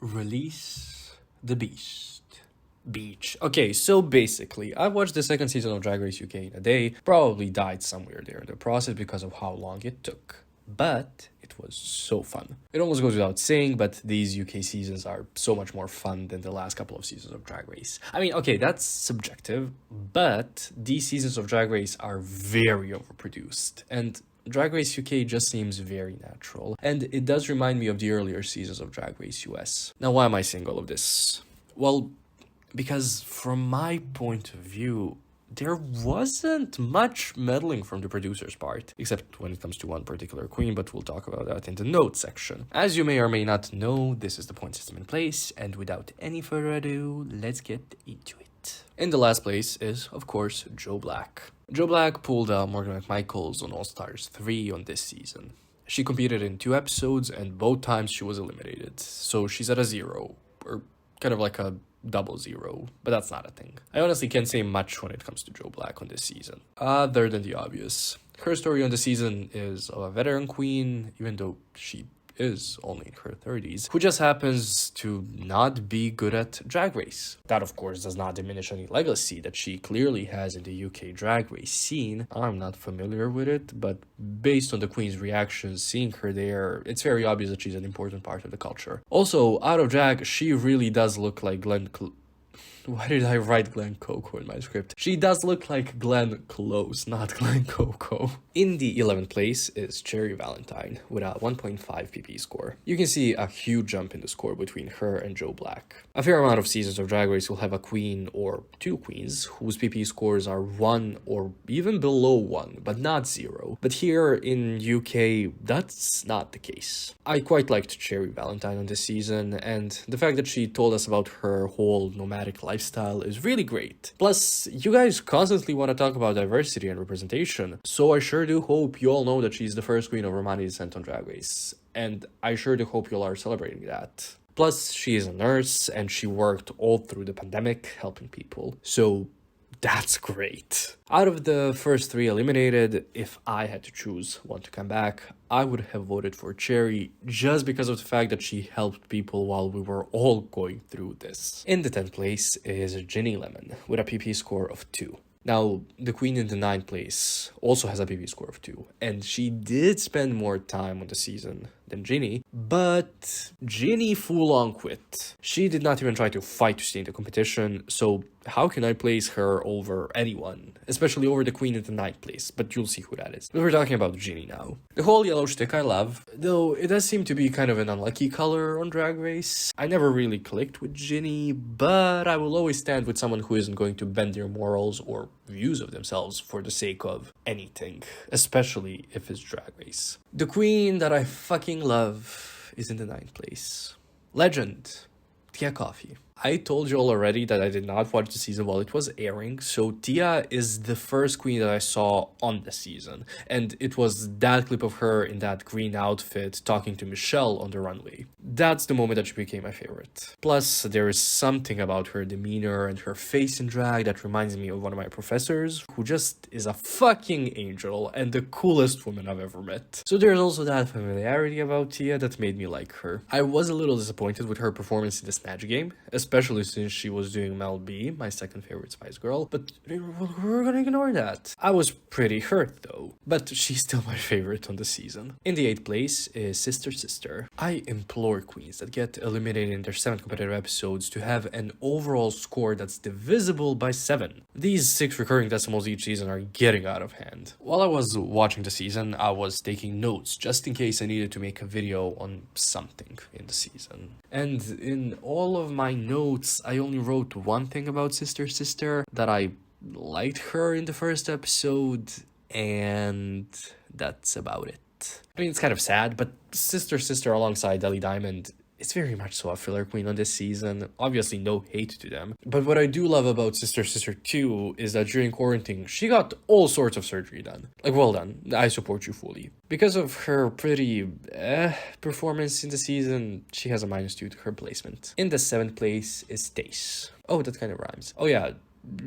Release the Beast. Beach. Okay, so basically, I watched the second season of Drag Race UK in a day, probably died somewhere there in the process because of how long it took. But it was so fun. It almost goes without saying, but these UK seasons are so much more fun than the last couple of seasons of Drag Race. I mean, okay, that's subjective, but these seasons of Drag Race are very overproduced, and Drag Race UK just seems very natural, and it does remind me of the earlier seasons of Drag Race US. Now, why am I saying all of this? Well, because from my point of view, there wasn't much meddling from the producer's part, except when it comes to one particular queen, but we'll talk about that in the notes section. As you may or may not know, this is the point system in place, and without any further ado, let's get into it. In the last place is, of course, Joe Black. Joe Black pulled Morgan McMichaels on All Stars 3 on this season. She competed in 2 episodes, and both times she was eliminated, so she's at a 0, or kind of like a double 0, but that's not a thing. I honestly can't say much when it comes to Joe Black on this season, other than the obvious. Her story on the season is of a veteran queen, even though she is only in her 30s, who just happens to not be good at Drag Race. That, of course, does not diminish any legacy that she clearly has in the UK Drag Race scene. I'm not familiar with it, but based on the queen's reactions, seeing her there, it's very obvious that she's an important part of the culture. Also, out of drag, she really does look like why did I write Glenn Coco in my script? She does look like Glenn Close, not Glenn Coco. In the 11th place is Cherry Valentine with a 1.5 pp score. You can see a huge jump in the score between her and Joe Black. A fair amount of seasons of Drag Race will have a queen or 2 queens whose pp scores are 1 or even below 1, but not 0. But here in UK, that's not the case. I quite liked Cherry Valentine on this season, and the fact that she told us about her whole nomadic lifestyle is really great. Plus, you guys constantly want to talk about diversity and representation, so I sure do hope you all know that she's the first queen of Romani descent on Drag Race, and I sure do hope you all are celebrating that. Plus, she is a nurse, and she worked all through the pandemic helping people, so that's great. Out of the first 3 eliminated, if I had to choose one to come back, I would have voted for Cherry just because of the fact that she helped people while we were all going through this. In the 10th place is Ginny Lemon with a PP score of 2. Now, the queen in the 9th place also has a PP score of 2, and she did spend more time on the season than Ginny, but Ginny full-on quit. She did not even try to fight to stay in the competition, so how can I place her over anyone, especially over the queen in the 9th place, but you'll see who that is. But we're talking about Ginny now. The whole yellow shtick I love, though it does seem to be kind of an unlucky color on Drag Race. I never really clicked with Ginny, but I will always stand with someone who isn't going to bend their morals or views of themselves for the sake of anything, especially if it's Drag Race. The queen that I fucking love is in the 9th place. Legend, Tia Coffee. I told you all already that I did not watch the season while it was airing, so Tia is the first queen that I saw on the season, and it was that clip of her in that green outfit talking to Michelle on the runway. That's the moment that she became my favorite. Plus, there is something about her demeanor and her face in drag that reminds me of one of my professors, who just is a fucking angel and the coolest woman I've ever met. So there's also that familiarity about Tia that made me like her. I was a little disappointed with her performance in the Snatch Game, especially since she was doing Mel B, my second favorite Spice Girl, but we're gonna ignore that. I was pretty hurt though, but she's still my favorite on the season. In the 8th place is Sister Sister. I implore queens that get eliminated in their 7 competitive episodes to have an overall score that's divisible by 7. These 6 recurring decimals each season are getting out of hand. While I was watching the season, I was taking notes just in case I needed to make a video on something in the season. And in all of my notes, I only wrote one thing about Sister Sister, that I liked her in the first episode, and that's about it. I mean, it's kind of sad, but Sister Sister alongside Ellie Diamond is very much so a filler queen on this season. Obviously, no hate to them. But what I do love about Sister Sister 2 is that during quarantine, she got all sorts of surgery done. Like, well done. I support you fully. Because of her pretty performance in the season, she has a -2 to her placement. In the 7th place is Stace. Oh, that kind of rhymes. Oh yeah,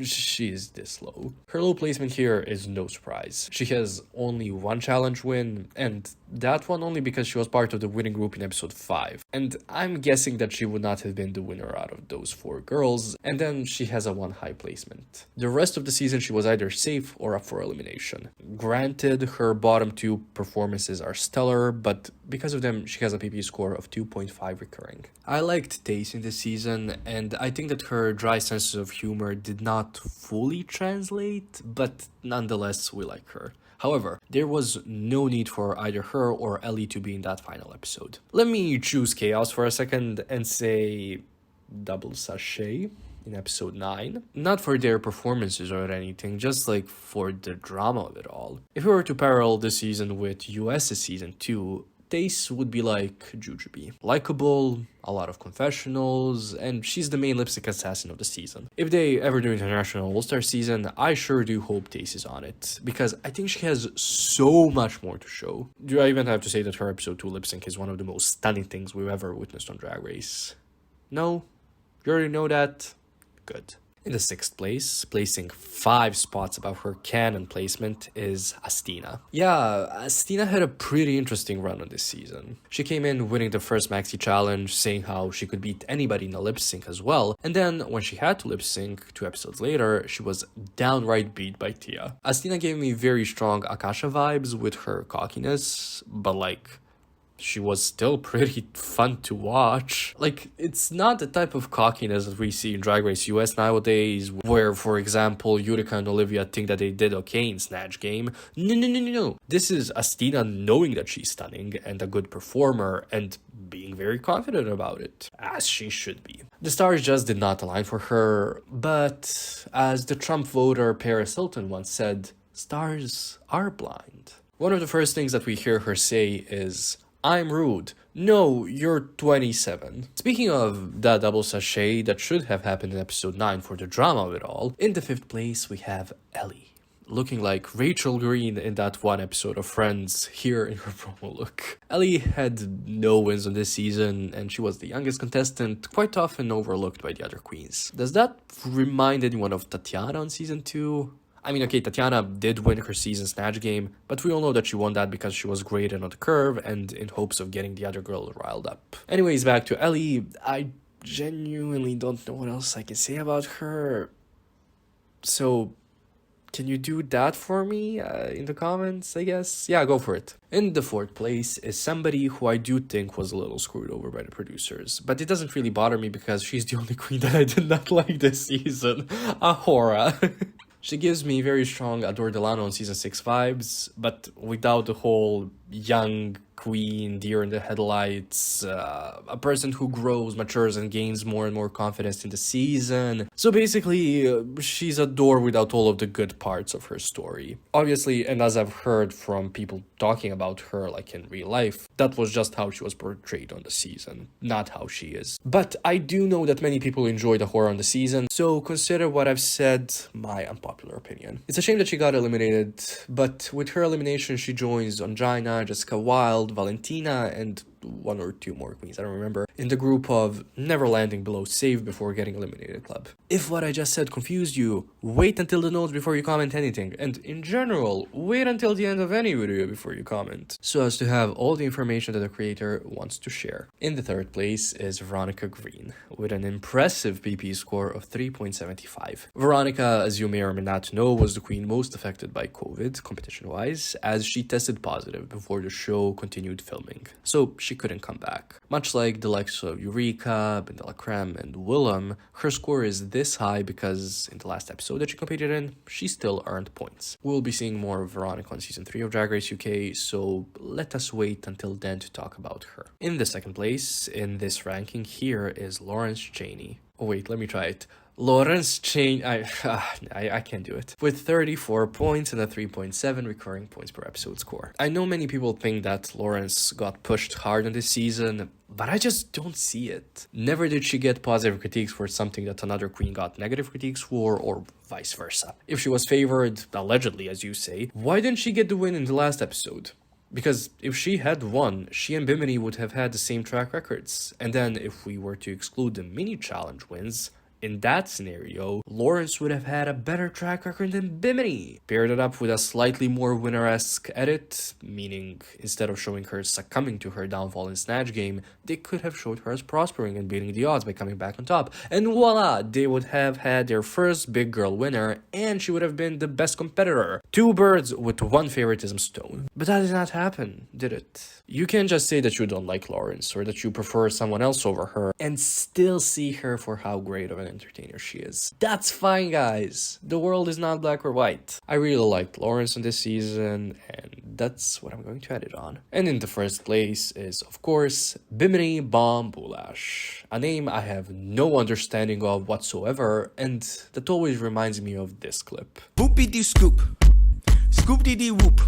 she is this low. Her low placement here is no surprise. She has only one challenge win, and that one only because she was part of the winning group in episode 5. And I'm guessing that she would not have been the winner out of those 4 girls, and then she has a 1 high placement. The rest of the season she was either safe or up for elimination. Granted, her bottom 2 performances are stellar, but because of them she has a PP score of 2.5 recurring. I liked Tace in this season, and I think that her dry sense of humor did not fully translate, but nonetheless we like her. However, there was no need for either her or Ellie to be in that final episode. Let me choose chaos for a second and say double sachet in episode 9. Not for their performances or anything, just like for the drama of it all. If we were to parallel this season with US's season 2, Tace would be like Jujubee. Likeable, a lot of confessionals, and she's the main lipstick assassin of the season. If they ever do International All-Star season, I sure do hope Tace is on it, because I think she has so much more to show. Do I even have to say that her episode 2 lip sync is one of the most stunning things we've ever witnessed on Drag Race? No? You already know that? Good. In the 6th place, placing 5 spots above her canon placement, is Astina. Yeah, Astina had a pretty interesting run on this season. She came in winning the first Maxi Challenge, saying how she could beat anybody in a lip sync as well, and then when she had to lip sync 2 episodes later, she was downright beat by Tia. Astina gave me very strong Akasha vibes with her cockiness, but like, she was still pretty fun to watch. Like, it's not the type of cockiness that we see in Drag Race US nowadays, where, for example, Utica and Olivia think that they did okay in Snatch Game. No. This is Astina knowing that she's stunning and a good performer and being very confident about it, as she should be. The stars just did not align for her, but as the Trump voter Paris Hilton once said, stars are blind. One of the first things that we hear her say is, I'm rude. No, you're 27. Speaking of that double sachet that should have happened in episode 9 for the drama of it all, in the 5th place we have Ellie, looking like Rachel Green in that one episode of Friends here in her promo look. Ellie had no wins on this season, and she was the youngest contestant, quite often overlooked by the other queens. Does that remind anyone of Tatiana on season 2? I mean, okay, Tatiana did win her season Snatch Game, but we all know that she won that because she was graded on the curve and in hopes of getting the other girl riled up. Anyways, back to Ellie. I genuinely don't know what else I can say about her. So, can you do that for me in the comments, I guess? Yeah, go for it. In the 4th place is somebody who I do think was a little screwed over by the producers, but it doesn't really bother me because she's the only queen that I did not like this season. Ahura. She gives me very strong Adore Delano on season 6 vibes, but without the whole young queen, deer in the headlights, a person who grows, matures, and gains more and more confidence in the season. So basically, she's Adore without all of the good parts of her story. Obviously, and as I've heard from people talking about her like in real life, that was just how she was portrayed on the season, not how she is. But I do know that many people enjoy the horror on the season, so consider what I've said my unpopular opinion. It's a shame that she got eliminated, but with her elimination she joins Angina, Jessica Wilde, Valentina, and 1 or 2 more queens, I don't remember, in the group of never landing below save before getting eliminated club. If what I just said confused you, wait until the notes before you comment anything, and in general, wait until the end of any video before you comment, so as to have all the information that the creator wants to share. In the 3rd place is Veronica Green, with an impressive PP score of 3.75. Veronica, as you may or may not know, was the queen most affected by COVID, competition-wise, as she tested positive before the show continued filming, so she couldn't come back. Much like the likes of Eureka, Bindala Creme, and Willem, her score is this high because in the last episode that she competed in, she still earned points. We'll be seeing more of Veronica on season 3 of Drag Race UK, so let us wait until then to talk about her. In the 2nd place in this ranking here is Lawrence Chaney. Oh wait, let me try it. Lawrence Chaney, I can't do it. With 34 points and a 3.7 recurring points per episode score. I know many people think that Lawrence got pushed hard on this season, but I just don't see it. Never did she get positive critiques for something that another queen got negative critiques for, or vice versa. If she was favored, allegedly as you say, why didn't she get the win in the last episode? Because if she had won, she and Bimini would have had the same track records. And then if we were to exclude the mini challenge wins, In that scenario, Lawrence would have had a better track record than Bimini. Paired it up with a slightly more winner-esque edit, meaning instead of showing her succumbing to her downfall in Snatch Game, they could have showed her as prospering and beating the odds by coming back on top. And voila, they would have had their first big girl winner, and she would have been the best competitor. Two birds with one favoritism stone. But that did not happen, did it? You can't just say that you don't like Lawrence or that you prefer someone else over her and still see her for how great of an entertainer she is. That's fine, guys. The world is not black or white. I really liked Lawrence in this season, and that's what I'm going to edit on. And in the first place is, of course, Bimini Bon-Boulash, a name I have no understanding of whatsoever, and that always reminds me of this clip. Boopy-dee scoop, scoop-dee-dee whoop.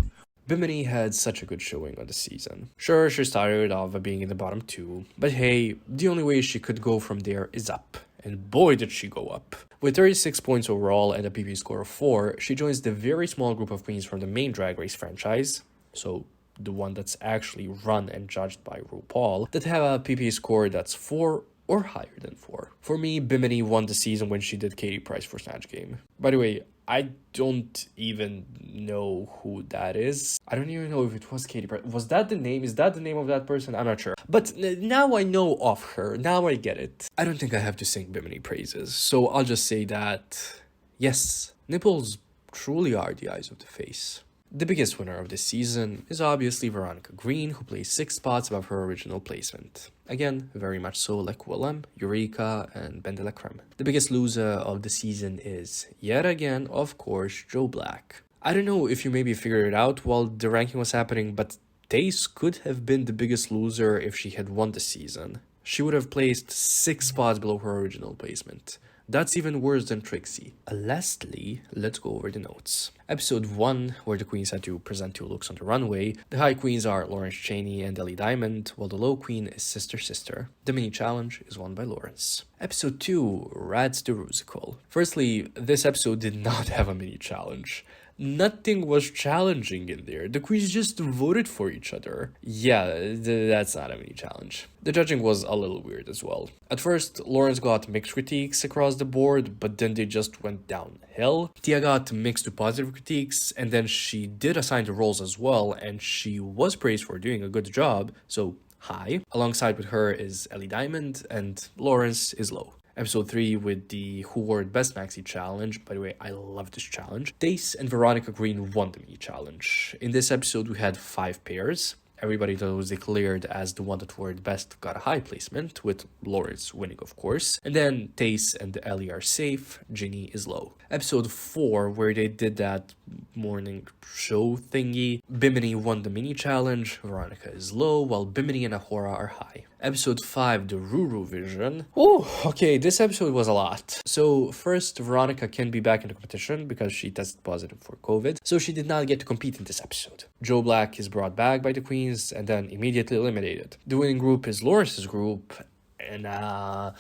Bimini had such a good showing on the season. Sure, she started off being in the bottom 2, but hey, the only way she could go from there is up. And boy did she go up. With 36 points overall and a PP score of 4, she joins the very small group of queens from the main Drag Race franchise, so the one that's actually run and judged by RuPaul, that have a PP score that's 4 or higher than 4. For me, Bimini won the season when she did Katie Price for Snatch Game. By the way, I don't even know who that is. I don't even know if it was Katie Price. Was that the name? Is that the name of that person? I'm not sure. But now I know of her. Now I get it. I don't think I have to sing Bimini praises. So I'll just say that, yes, nipples truly are the eyes of the face. The biggest winner of this season is obviously Veronica Green, who placed 6 spots above her original placement. Again, very much so like Willem, Eureka, and Ben de la Creme. The biggest loser of the season is, yet again, of course, Joe Black. I don't know if you maybe figured it out while the ranking was happening, but Tace could have been the biggest loser if she had won the season. She would have placed 6 spots below her original placement. That's even worse than Trixie. Lastly, let's go over the notes. Episode 1, where the queens had to present 2 looks on the runway. The high queens are Lawrence Chaney and Ellie Diamond, while the low queen is Sister Sister. The mini challenge is won by Lawrence. Episode 2, Rads the Rusical. Firstly, this episode did not have a mini challenge. Nothing was challenging in there. The queens just voted for each other. Yeah, that's not a mini challenge. The judging was a little weird as well. At first, Lawrence got mixed critiques across the board, but then they just went downhill. Tia got mixed to positive critiques, and then she did assign the roles as well, and she was praised for doing a good job, so high. Alongside with her is Ellie Diamond, and Lawrence is low. Episode 3 with the Who Wore It Best Maxi Challenge. By the way, I love this challenge. Tace and Veronica Green won the mini challenge. In this episode, we had 5 pairs. Everybody that was declared as the one that wore it best got a high placement, with Lawrence winning, of course. And then Tace and Ellie are safe, Ginny is low. Episode 4, where they did that morning show thingy, Bimini won the mini challenge, Veronica is low, while Bimini and Ahura are high. Episode 5, the Ruru Vision. Oh, okay, this episode was a lot. So first, Veronica can be back in the competition because she tested positive for COVID, so she did not get to compete in this episode. Joe Black is brought back by the queens and then immediately eliminated. The winning group is Lawrence's group, and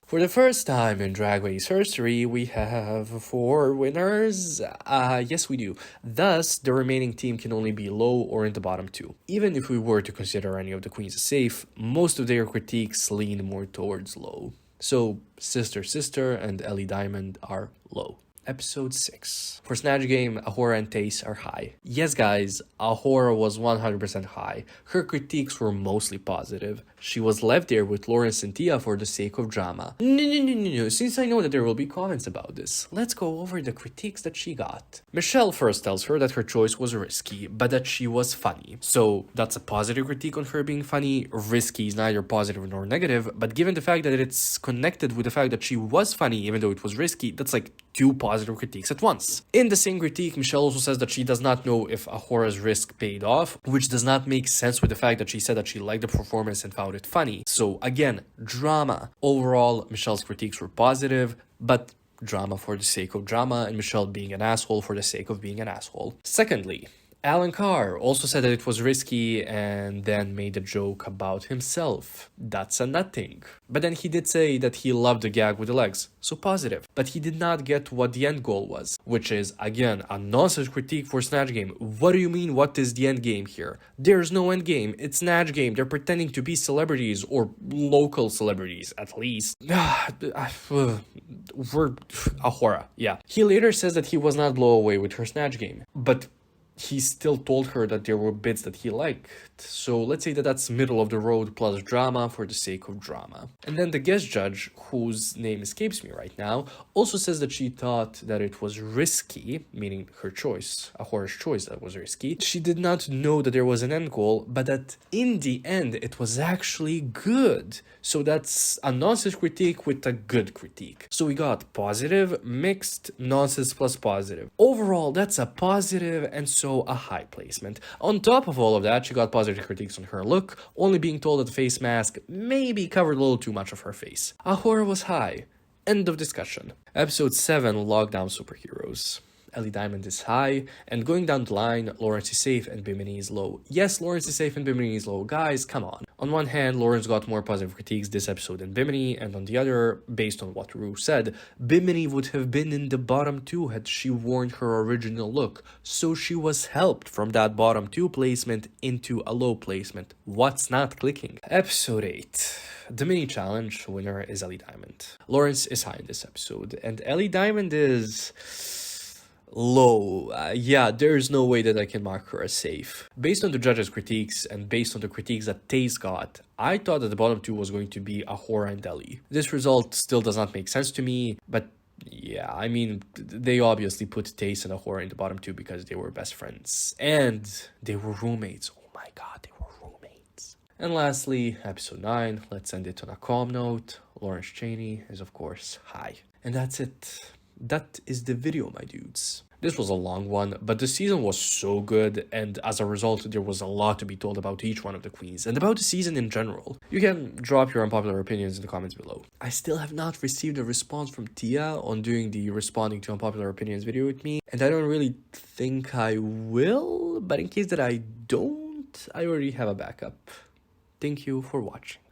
for the first time in Drag Race history, we have 4 winners. Yes, we do. Thus, the remaining team can only be low or in the bottom 2. Even if we were to consider any of the queens safe, most of their critiques lean more towards low. So, Sister Sister and Ellie Diamond are low. Episode 6. For Snatch Game, Ahura and Tace are high. Yes, guys, Ahura was 100% high. Her critiques were mostly positive. She was left there with Lawrence and Tia for the sake of drama. No. Since I know that there will be comments about this, let's go over the critiques that she got. Michelle first tells her that her choice was risky, but that she was funny. So that's a positive critique on her being funny. Risky is neither positive nor negative, but given the fact that it's connected with the fact that she was funny even though it was risky, that's like 2 positive critiques at once. In the same critique, Michelle also says that she does not know if Ahura's risk paid off, which does not make sense with the fact that she said that she liked the performance and found it funny. So again, drama. Overall, Michelle's critiques were positive, but drama for the sake of drama and Michelle being an asshole for the sake of being an asshole. Secondly, Alan Carr also said that it was risky and then made a joke about himself. That's a nothing. But then he did say that he loved the gag with the legs, so positive. But he did not get what the end goal was, which is, again, a nonsense critique for Snatch Game. What do you mean, what is the end game here? There's no end game, it's Snatch Game. They're pretending to be celebrities, or local celebrities, at least. We're a horror, yeah. He later says that he was not blown away with her Snatch Game, but he still told her that there were bits that he liked. So let's say that that's middle of the road plus drama for the sake of drama. And then the guest judge, whose name escapes me right now, also says that she thought that it was risky, meaning her choice, a horror's choice that was risky. She did not know that there was an end goal, but that in the end it was actually good. So that's a nonsense critique with a good critique. So we got positive, mixed, nonsense plus positive. Overall, that's a positive and so a high placement. On top of all of that, she got positive critiques on her look, only being told that the face mask maybe covered a little too much of her face. A horror was high. End of discussion. Episode 7, Lockdown Superheroes. Ellie Diamond is high, and going down the line, Lawrence is safe and Bimini is low. Yes, Lawrence is safe and Bimini is low. Guys, come on. On one hand, Lawrence got more positive critiques this episode than Bimini, and on the other, based on what Ru said, Bimini would have been in the bottom 2 had she worn her original look, so she was helped from that bottom 2 placement into a low placement. What's not clicking? Episode 8. The mini challenge winner is Ellie Diamond. Lawrence is high in this episode, and Ellie Diamond is low. Yeah, there's no way that I can mark her as safe. Based on the judges' critiques and based on the critiques that Taze got, I thought that the bottom 2 was going to be Ahura and Ellie. This result still does not make sense to me, but yeah, I mean, they obviously put Taze and Ahura in the bottom 2 because they were best friends. And they were roommates. Oh my god, they were roommates. And lastly, episode 9, let's end it on a calm note. Lawrence Chaney is of course high. And that's it. That is the video, my dudes. This was a long one, but the season was so good, and as a result, there was a lot to be told about each one of the queens, and about the season in general. You can drop your unpopular opinions in the comments below. I still have not received a response from Tia on doing the responding to unpopular opinions video with me, and I don't really think I will, but in case that I don't, I already have a backup. Thank you for watching.